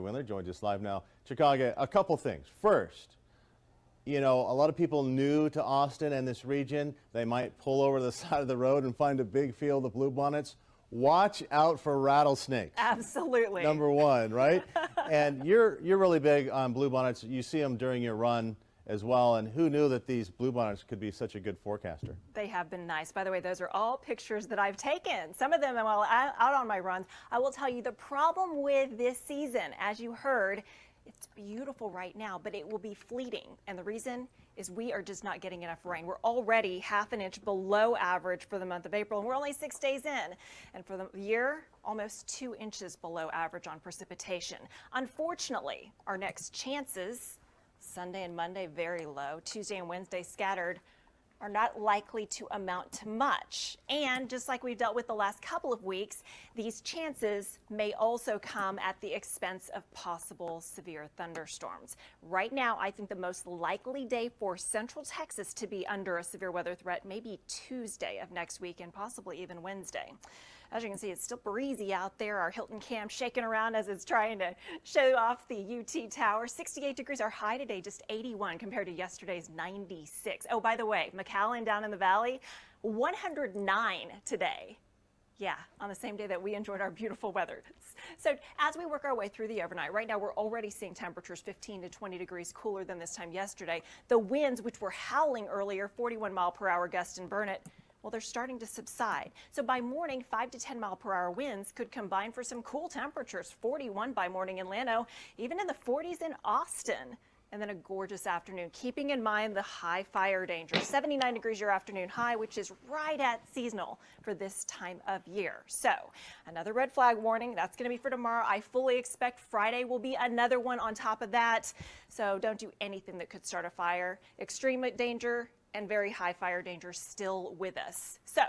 Winler joins us live now. Chicago, a couple things. First, you know, a lot of people new to Austin and this region, they might pull over to the side of the road and find a big field of bluebonnets. Watch out for rattlesnakes. Absolutely. Number one, right? And you're really big on bluebonnets. You see them during your run as well, and who knew that these bluebonnets could be such a good forecaster? They have been nice. By the way, those are all pictures that I've taken. Some of them while out on my runs. I will tell you the problem with this season, as you heard, it's beautiful right now, but it will be fleeting. And the reason is we are just not getting enough rain. We're already half an inch below average for the month of April, and we're only 6 days in. And for the year, almost 2 inches below average on precipitation. Unfortunately, our next chances, Sunday and Monday, very low. Tuesday and Wednesday, scattered, are not likely to amount to much. And just like we've dealt with the last couple of weeks, these chances may also come at the expense of possible severe thunderstorms. Right now, I think the most likely day for Central Texas to be under a severe weather threat may be Tuesday of next week and possibly even Wednesday. As you can see, it's still breezy out there. Our Hilton cam shaking around as it's trying to show off the UT tower. 68 degrees. Our high today, just 81 compared to yesterday's 96. Oh, by the way, McAllen down in the valley, 109 today. Yeah, on the same day that we enjoyed our beautiful weather. So as we work our way through the overnight, right now we're already seeing temperatures 15 to 20 degrees cooler than this time yesterday. The winds, which were howling earlier, 41-mile-per-hour gust in Burnett, well, they're starting to subside. So by morning, 5 to 10 mile per hour winds could combine for some cool temperatures. 41 by morning in Llano, even in the 40s in Austin. And then a gorgeous afternoon, keeping in mind the high fire danger. 79 degrees your afternoon high, which is right at seasonal for this time of year. So another red flag warning. That's going to be for tomorrow. I fully expect Friday will be another one on top of that. So don't do anything that could start a fire. Extreme danger and very high fire danger still with us. So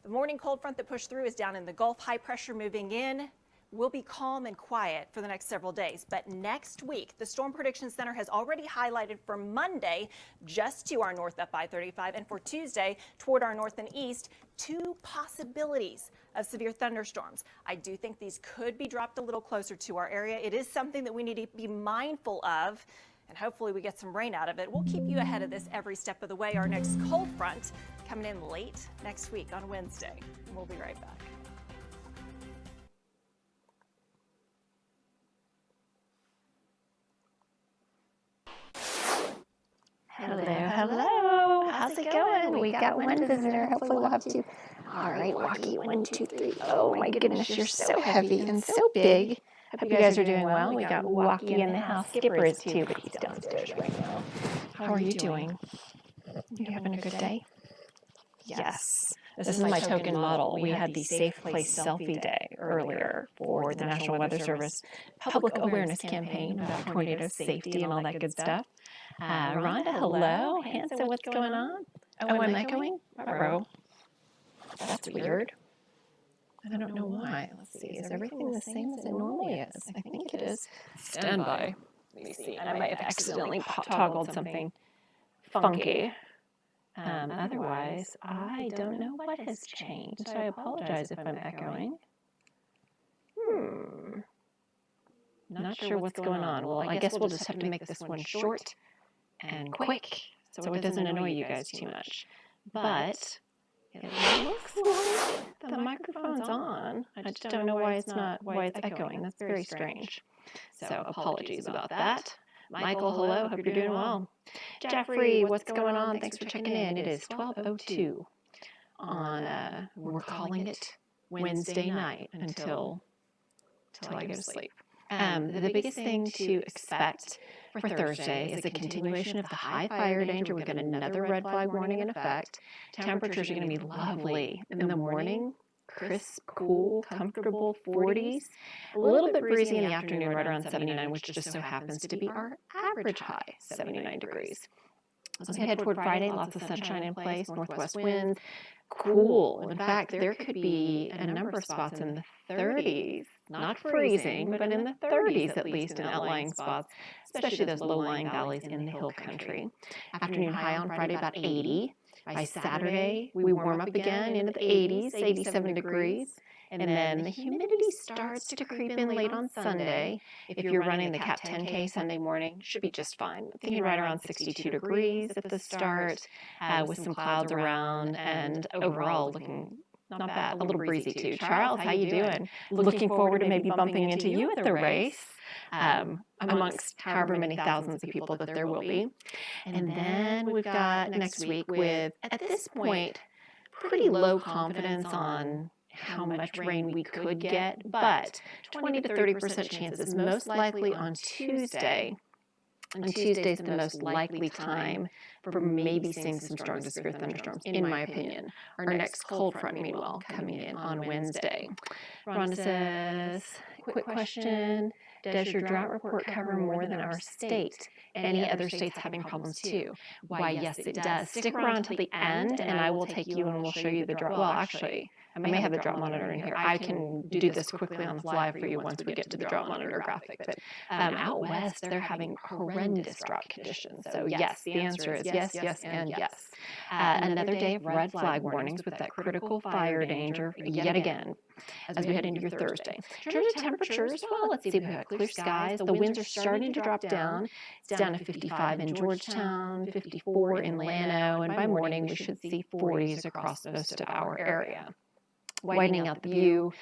the morning cold front that pushed through is down in the Gulf. High pressure moving in. Will be calm and quiet for the next several days. But next week, the Storm Prediction Center has already highlighted for Monday just to our north up I-35 and for Tuesday toward our north and east 2 possibilities of severe thunderstorms. I do think these could be dropped a little closer to our area. It is something that we need to be mindful of, and hopefully we get some rain out of it. We'll keep you ahead of this every step of the way. Our next cold front coming in late next week on Wednesday. And we'll be right back. Hello, hello. How's it going? We got one visitor. Hopefully we'll have two. All right, Walkie, 1, 2, 3. Oh my goodness, you're so heavy and so big. Hope you guys are doing well. We got Walkie in the house. Skipper is too, but he's downstairs right now. How are you doing? You having a good day? Yes. This is my token model. We had the Safe Place Selfie Day earlier for the National Weather Service public awareness campaign about tornado safety and all that good stuff. Rhonda, hello. Hansa, what's going on? Oh, I'm echoing? Uh-oh. That's weird. I don't know why. Let's see. Is everything the same as it normally is? I think it is. Stand by. Let me see. I might have accidentally toggled something funky. Otherwise, I don't know what has changed. I apologize if I'm echoing. Not sure what's going on. Well, I guess we'll just have to make this one short and quick so it doesn't annoy you guys too much. But it looks like the microphone's on. I just don't know why it's echoing. That's very strange. So apologies about that. Michael, hello. Hope you're doing well. Jeffrey, what's going on? Thanks for checking in. It is 12:02 on, we're calling it Wednesday night until I go to sleep. The biggest thing to expect for Thursday is a continuation of the high fire danger. We've got another red flag warning in effect. Temperatures are going to be lovely in the morning. Crisp, cool, comfortable 40s. A little bit breezy in the afternoon, right around 79, which just so happens to be our average high, 79 degrees. As we head toward Friday, lots of sunshine in place, northwest winds, cool. In fact, there could be a number of spots in the 30s, not freezing, but in the 30s at least in outlying spots, especially those low-lying valleys in the hill country. Afternoon high on Friday about 80. By Saturday, we warm up again into the 80s, 87 degrees. And then the humidity starts to creep in late on Sunday. If you're running the Cat 10K Sunday morning, should be just fine. I'm thinking right around 62 degrees at the start, with some clouds around, and overall looking not bad. A little breezy too. Charles, how you doing? Looking forward to maybe bumping into you at the race, amongst however many thousands of people that there will be. And then we've got next week with, at this point, pretty low confidence on how much rain we could get, but 20 to 30% chances, most likely on Tuesday. And Tuesday is the most likely time for maybe seeing some strong to severe thunderstorms, in my opinion. Our next cold front, meanwhile, coming in on Wednesday. Rhonda says, quick question, does your drought report cover more than our state? Any other states having problems too? Why, yes, it does. Stick around till the end, and I will take you and we'll show you the drought. Well, actually, I may have the drought monitor in here. I can do this quickly on the fly for you once we get to the drought monitor graphic. But out west, they're having horrendous drought conditions. So yes, the answer is yes, yes, and yes. Another day of red flag warnings with that critical fire danger yet again as we head into your Thursday. In terms of temperatures, well, let's see, we've got clear skies. The winds are starting to drop down. It's down to 55 in Georgetown, 54 in Llano, and by morning we should see 40s across most of our area. Widening out the view,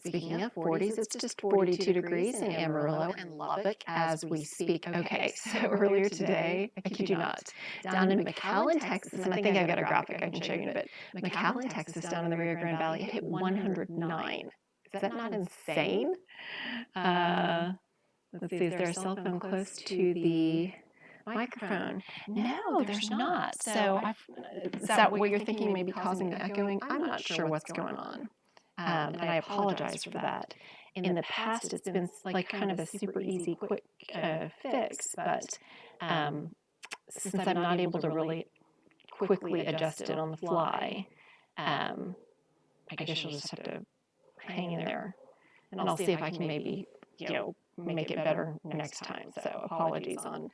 speaking of 40s, it's just 42 degrees in Amarillo and Lubbock as we speak. Okay, so earlier today, I kid you not, down in McAllen, Texas, and I think I've got a graphic I can show you in a bit. McAllen, Texas, down in the Rio Grande Valley, it hit 109. Is that not insane? Let's see, is there a cell phone close to the microphone? No, there's not. So is that what you're thinking may be causing the echoing? I'm not sure what's going on. And I apologize for that. In the past, it's been like kind of a super easy, quick fix, but since I'm not able to really quickly adjust it on the fly, I guess you'll just have to hang in there. And I'll see if I can maybe, make it better next time. So apologies on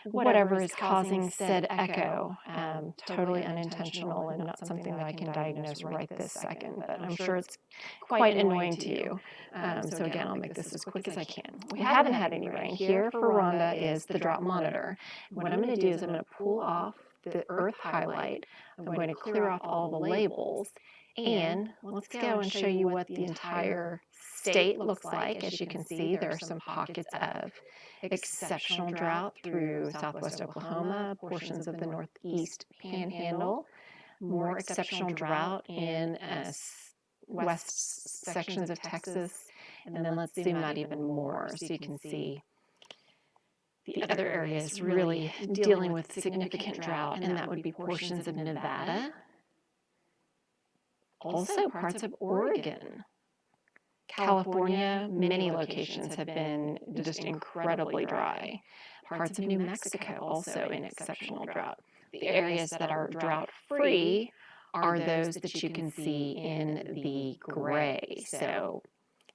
whatever is causing said echo. Totally unintentional and not something that I can diagnose right this second, but I'm sure it's quite annoying to you. So again, I'll make this as quick as I can. We haven't had any rain. Here for Rhonda is the drought monitor. What I'm going to do is I'm going to pull off the earth highlight. I'm going to clear off all the labels. And let's go and show you what the entire state looks like. As you can see, there are some pockets of exceptional drought through southwest Oklahoma, portions of the northeast panhandle, more exceptional drought in west sections of Texas, and then let's zoom out even more so you can see the other areas really dealing with significant drought, and that would be portions of Nevada, also parts of Oregon. California, many locations have been just incredibly dry. Parts of New Mexico also in exceptional drought. The areas that are drought-free are those that you can see in the gray. So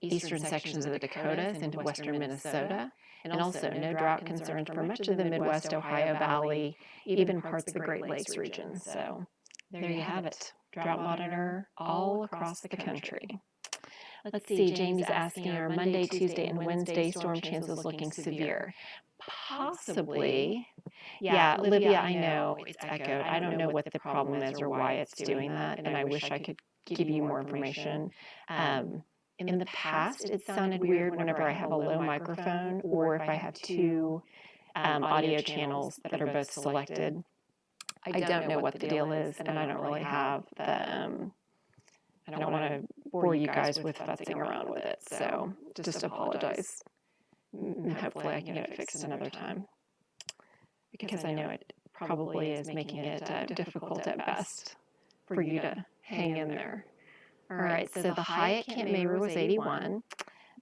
eastern sections of the Dakotas into western Minnesota, and also no drought concerns for much of the Midwest, Ohio Valley, even parts of the Great Lakes region. So there you have it. Drought monitor all across the country. Let's see, Jamie's asking, are Monday, Tuesday, and Wednesday storm chances looking severe? Possibly. Yeah, Olivia, I know it's echoed. I don't know what the problem is or why it's doing that, and I wish I could give you more information. In the past, it sounded weird whenever I have a low microphone or if I have two audio channels that are both selected. I don't know what the deal is, and I don't really have the... I don't want to bore you guys with futzing around with it, so just apologize. Hopefully I can get it fixed another time, because I know it probably is making it difficult at best for you to hang in there. All right, so the high at Camp Mabry was 81,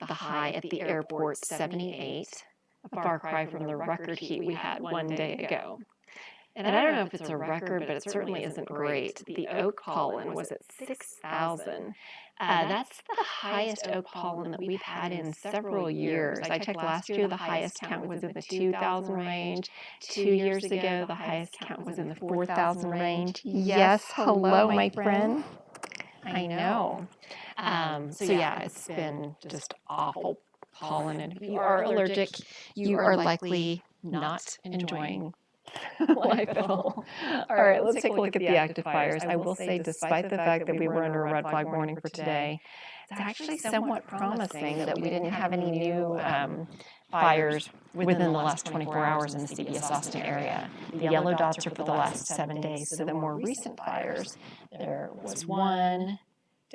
the high at the airport 78, a far cry from the record heat we had one day ago. And I don't know if it's a record, but it certainly isn't great. The oak pollen was at 6,000. That's the highest oak pollen that we've had in several years. I checked last year, the highest count was in the 2,000 range. 2 years ago, the highest count was in the 4,000 range. Yes, hello, my friend. I know. So yeah, it's been just awful pollen. And if you are allergic, you are likely not enjoying life at all. All right, let's take a look at the active fires. I will say, despite the fact that we were under a red flag warning for today, it's actually somewhat promising that we didn't have any new fires within the last 24 hours in the CBS Austin area. The yellow dots are for the last 7 days. So the more recent fires, there was one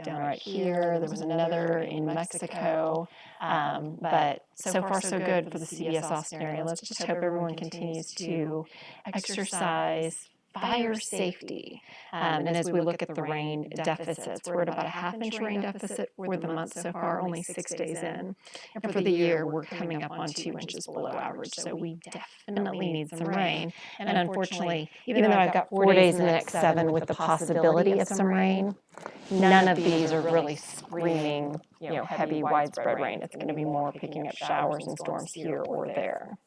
down right here. There was another in Mexico. But so far, so good for the CBS Austin area. Let's just hope everyone continues to exercise fire safety. And as we look at the rain deficits, we're at about a half-inch rain deficit for the month so far, only 6 days in. And for the year, we're coming up on 2 inches below average. So we definitely need some rain. And unfortunately, even though I've got 4 days in the next 7 with the possibility of some rain, none of these are really screaming, heavy, widespread rain. It's going to be more picking up showers and storms here or there.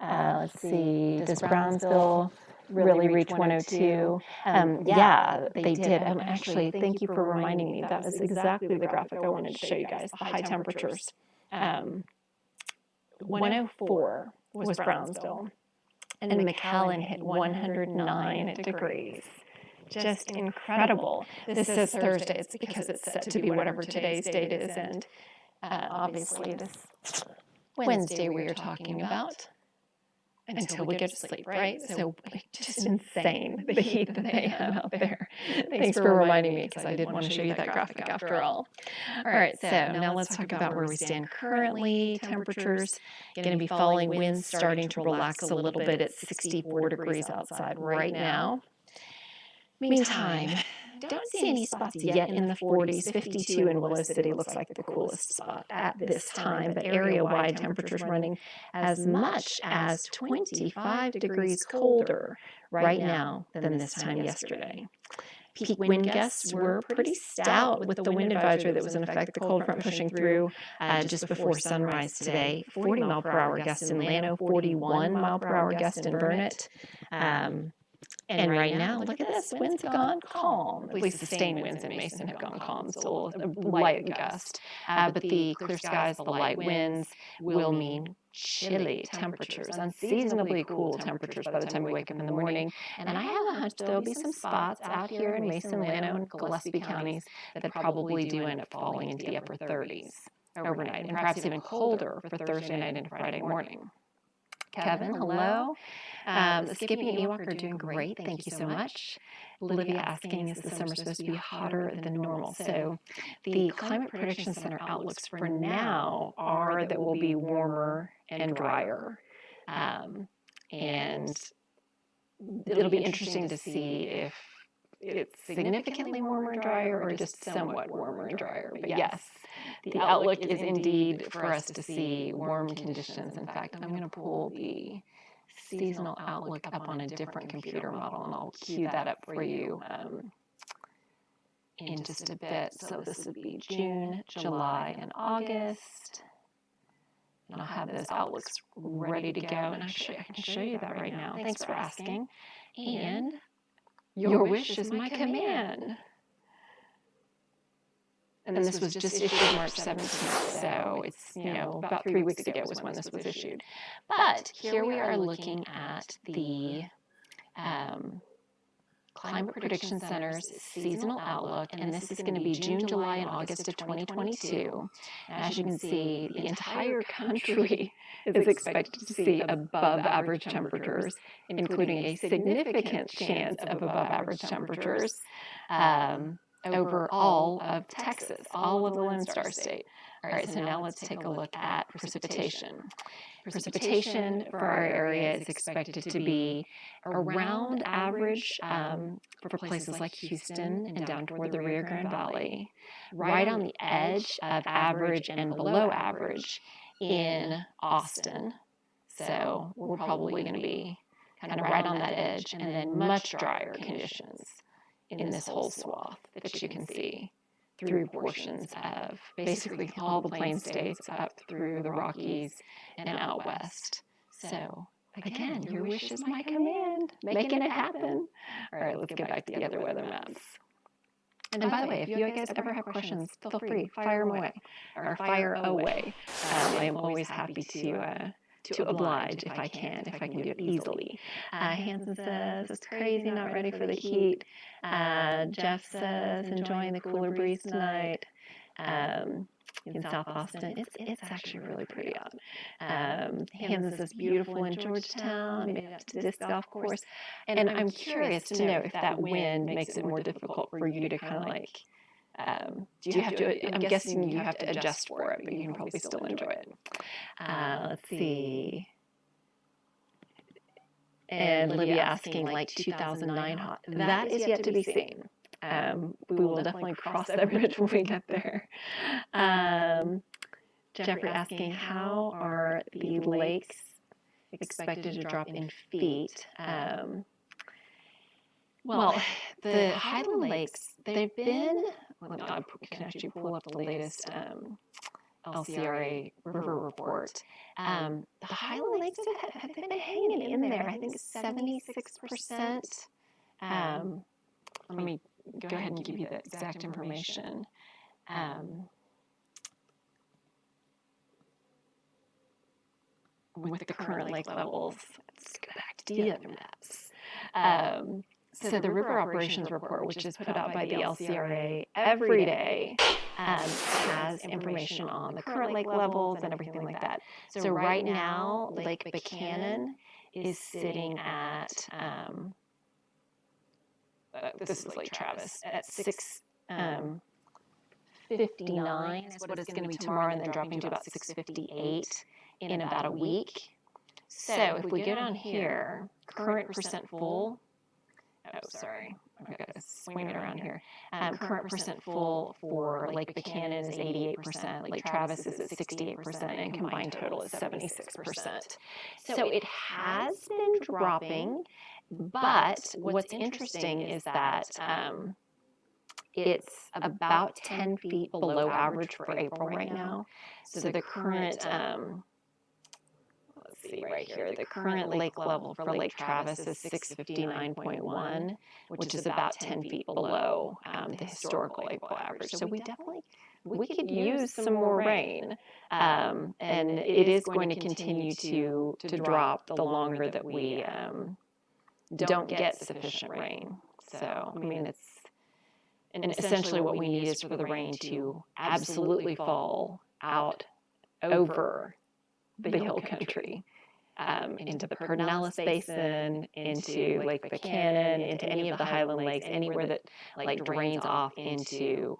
Let's see, does Brownsville really reach 102? Yeah, they did. Actually, thank you for reminding me. That was exactly the graphic I wanted to show you guys, the high temperatures. 104 was Brownsville, and McAllen hit 109 degrees. Just incredible. This says Thursday. It's because it's set to be whatever today's date is, and obviously this Wednesday we are talking about until we get to sleep, right? So just insane, the heat that they have out there. Thanks for reminding me, because I did want to show you that graphic after all. All right, so now let's talk about where we stand currently. Temperatures going to be falling, winds starting to relax a little bit at 64 degrees outside right now. Meantime, don't see any spots yet in the 40s. 52 in Willow City looks like the coolest spot at this time, but area-wide temperatures running as much as 25 degrees colder right now than this time yesterday. Peak wind gusts were pretty stout with the wind advisory that was in effect, the cold front pushing through just before sunrise today. 40 mile per hour gust in Llano, 41 mile per hour gust in Burnett. And right now, look at this, winds have gone calm. At least sustained winds in Mason have gone calm, still a light gust. But the clear skies, the light winds will mean chilly temperatures, unseasonably cool temperatures by the time we wake up in the morning. And I have a hunch there'll be some spots out here in Mason, Llano, and Gillespie counties that probably do end up falling into the upper 30s overnight, and perhaps even colder for Thursday night into Friday morning. Kevin, hello. Skippy and Ewok are doing great. Thank you so much. Olivia asking, is the summer supposed to be hotter than normal? So the Climate Prediction Center outlooks for now are that we'll be warmer and drier. And it'll be interesting to see if it's significantly warmer and drier or just somewhat warmer and drier. But yes, the outlook is indeed for us to see warm conditions. In fact, I'm going to pull the seasonal outlook up on a different computer model, and I'll cue that up for you in just a bit. So this would be June, July, and August. And I'll have those outlooks ready to go. And actually, I can show you that right now. Thanks for asking. And your wish is my command. And this was just issued March 17th, so it's, about 3 weeks ago was when this was issued. But here we are looking at the Climate Prediction Center's seasonal outlook, and this is going to be June, July, and August of 2022. And as you can see, the entire country is expected to see above average temperatures, including a significant chance of above average temperatures over all of Texas, all of the Lone Star State. All right, so now let's take a look at precipitation. Precipitation for our area is expected to be around average for places like Houston and down toward the Rio Grande Valley, right on the edge of average and below average in Austin. So we're probably going to be kind of right on that edge, and then much drier conditions in this whole swath that you can see through portions of basically all the Plain States up through the Rockies and out west. So again, your wish is my command, making it happen. All right, let's get back to the other weather maps. And by the way, if you guys ever have questions, feel free, fire them away, or fire away. I am always happy to oblige if I can do it easily. Hanson says, it's crazy, not ready for the heat. Jeff says, enjoying the cooler breeze tonight. In South Austin, it's actually really pretty out. Hanson says, beautiful in Georgetown, made it up to disc golf course. And I'm curious to know if that wind makes it more difficult for you to kind of like, do you have to, I'm guessing you have to adjust for it, but you can probably still enjoy it. Let's see. And Lydia asking, like 2009 hot. That is yet to be seen. We will definitely cross that bridge when we get there. Jeffrey asking, how are the lakes expected to drop in feet? Well, the Highland Lakes, they've been, I can actually pull up the latest LCRA river report. The Highland Lakes have been hanging in there. I think 76%. Let me go ahead and give you the exact information. With the current lake levels, let's go back to the other maps. So the River Operations Report, which is put out by the LCRA every day, has information on the current lake levels and everything like that. So right now, Lake Buchanan is sitting at, this is Lake Travis, at 659 is what it's going to be tomorrow, and then dropping to about 658 in about a week. So if we go down here, current percent full, oh, sorry, I've got to swing it around here. Current percent full for Lake Buchanan is 88%, Lake Travis is at 68%, and combined total is 76%. So it has been dropping, but what's interesting is that it's about 10 feet below average for April right now. So the current, let's see right here, the current lake level for Lake Travis is 659.1, which is about 10 feet below the historical April average. So we could use some more rain, and it is going to continue to drop the longer that we don't get sufficient rain. So, I mean, and essentially what we need is for the rain to absolutely fall out over the hill country, into the Pedernales Basin, into Lake Buchanan, into any of the Highland Lakes, anywhere that like drains off into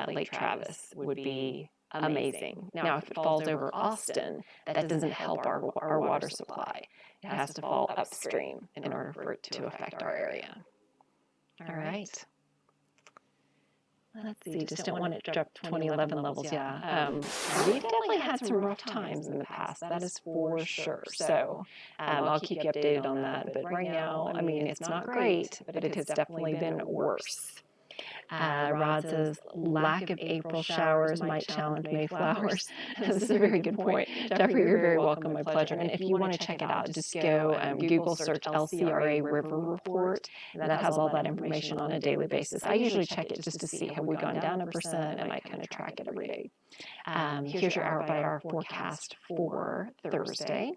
Lake Travis would be amazing. Now, if it falls over Austin, that doesn't help our water supply. It has to fall upstream in order for it to affect our area. All right. Let's see, just don't want it to drop 2011 levels, yeah. We've definitely had some rough times in the past, that is for sure. So I'll keep you updated on that. But right now, I mean, it's not great, but it has definitely been worse. Rod says, lack of April showers might challenge Mayflowers. This is a very good point. Jeffrey, you're very welcome, my pleasure. And if you want to check it out, just go Google search LCRA River Report. That has all that information on a daily basis. I usually check it just to see, have we gone down 1%, and I kind of track it every day. Here's your hour-by-hour forecast for Thursday.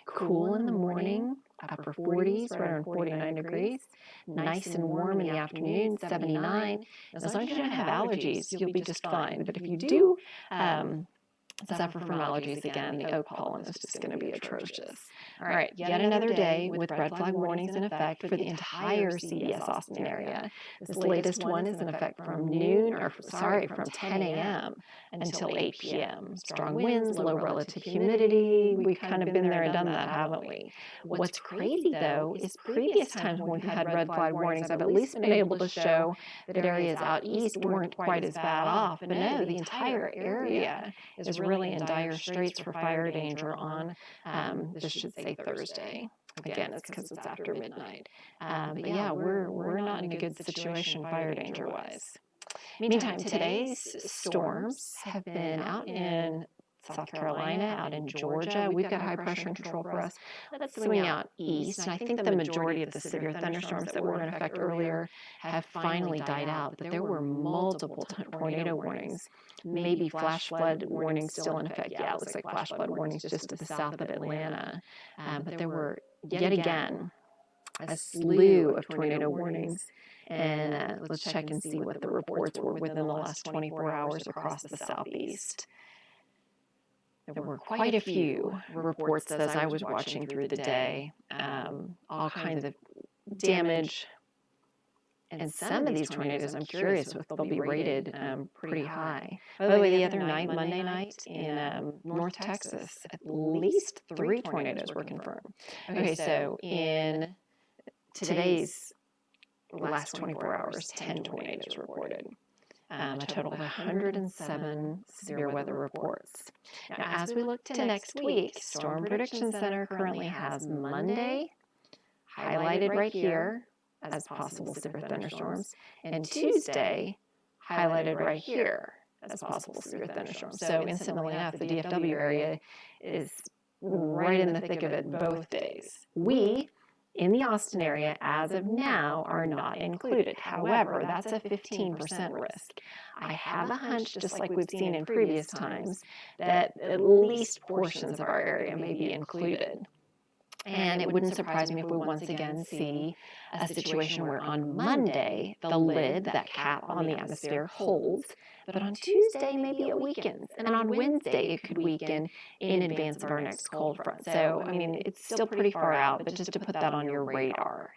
Cool in the morning, upper 40s, right around 49 degrees. Nice and warm in the afternoon, 79. As long as you don't have allergies, you'll be just fine. But if you do suffer from allergies again, the oak pollen is just going to be atrocious. All right, yet another day with red flag warnings in effect for the entire CBS Austin area. This latest one is in effect from from 10 a.m. until 8 p.m. Strong winds, low relative humidity. We've kind of been there and done that, haven't we? What's crazy, though, is previous times when we've had red flag warnings, I've at least been able to show that areas out east weren't quite as bad off. But no, the entire area is really in dire straits for fire danger on, this should say Thursday. Again, it's because it's after midnight. But yeah, we're not in a good situation fire danger-wise. Meantime, today's storms have been out in South Carolina, out in Georgia. We've got high pressure in control for us. Let's swing out east. And I think the majority of the severe thunderstorms that were in effect earlier have finally died out, but there were multiple tornado warnings, maybe flash flood warnings still in effect. Yeah, it looks like flash flood warnings just to the south of Atlanta. But there were, yet again, a slew of tornado warnings. And let's check and see what the reports were within the last 24 hours across the southeast. There were quite a few reports as I was watching through the day, all kinds of damage. And some of these tornadoes, I'm curious if they'll be rated pretty high. By the way, the other night, Monday night, in North Texas, at least 3 tornadoes were confirmed. Okay, so in today's last 24 hours, 10 tornadoes reported. A total of 107 severe weather reports. Now, as we look to next week, Storm Prediction Center currently has Monday highlighted right here as possible severe thunderstorms, and Tuesday highlighted right here as possible severe thunderstorms. So, incidentally enough, the DFW area is right in the thick of it both days. We, in the Austin area, as of now, are not included. However, that's a 15% risk. I have a hunch, just like we've seen in previous times, that at least portions of our area may be included. And it wouldn't surprise me if we once again see a situation where on Monday, the lid, that cap on the atmosphere, holds, but on Tuesday, maybe it weakens. And on Wednesday, it could weaken in advance of our next cold front. So, I mean, it's still pretty far out, but just to put that on your radar,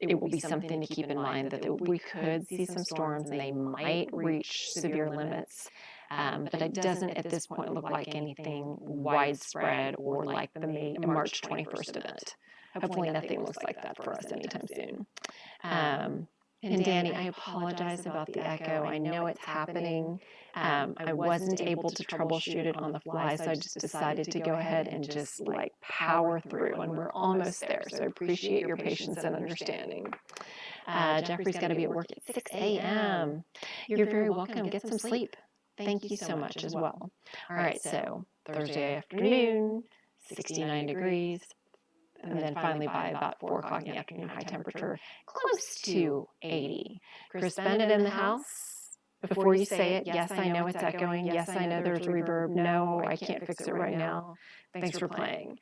it will be something to keep in mind that we could see some storms and they might reach severe limits. But it doesn't at this point look like anything widespread or like the March 21st event. Hopefully nothing looks like that for us anytime soon. And Danny, I apologize about the echo. I know it's happening. I wasn't able to troubleshoot it on the fly, so I just decided to go ahead and just like power through, and we're almost there. So I appreciate your patience and understanding. Jeffrey's got to be at work at 6 a.m. You're very welcome. Get some sleep. Thank you so much as well. All right, so Thursday afternoon, 69 degrees, and then finally by about 4 o'clock in the afternoon, high temperature, close to 80. Chris Bennett in the house. Before you say it, yes, I know it's echoing. Yes, I know there's reverb. No, I can't fix it right now. Thanks for playing.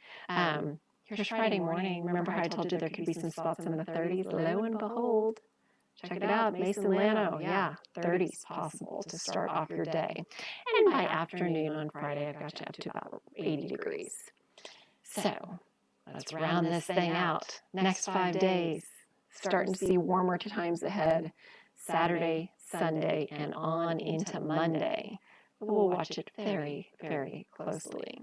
Here's Friday morning. Remember how I told you there could be some spots in the 30s? Lo and behold, check it out, Mason Lano, yeah, 30s possible to start off your day. And by afternoon on Friday, I've got you up to about 80 degrees. So let's round this thing out. Next 5 days, starting to see warmer times ahead. Saturday, Sunday, and on into Monday. We'll watch it very, very closely.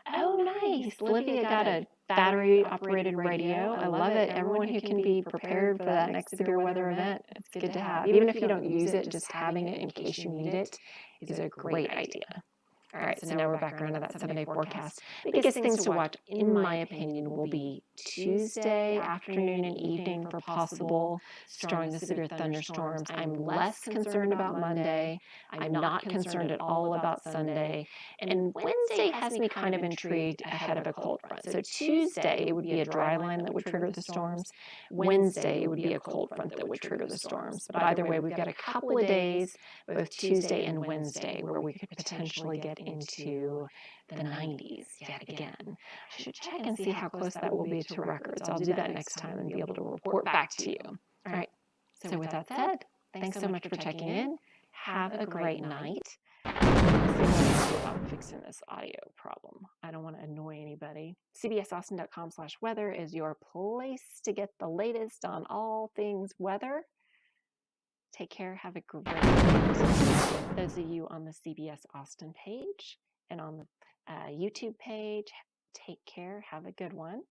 Oh, nice. Olivia got a battery-operated radio. I love it. Everyone who can be prepared for that next severe weather event, it's good to have. Even if you don't use it, just having it in case you need it is a great idea. All right, so now we're back around to that 7-day forecast. The biggest things to watch, in my opinion, will be Tuesday afternoon and evening for possible strong to severe thunderstorms. I'm less concerned about Monday. I'm not concerned at all about Sunday. And Wednesday has me kind of intrigued ahead of a cold front. So Tuesday, it would be a dry line that would trigger the storms. Wednesday, it would be a cold front that would trigger the storms. But either way, we've got a couple of days, both Tuesday and Wednesday, where we could potentially get into the 90s yet again. I should check and see how close that will be to records. I'll do that next time and be able to report back to you. All right. So with that said, thanks so much for checking in. Have a great night. I'm fixing this audio problem. I don't want to annoy anybody. CBSAustin.com/weather is your place to get the latest on all things weather. Take care. Have a great night. Those of you on the CBS Austin page and on the YouTube page, take care. Have a good one.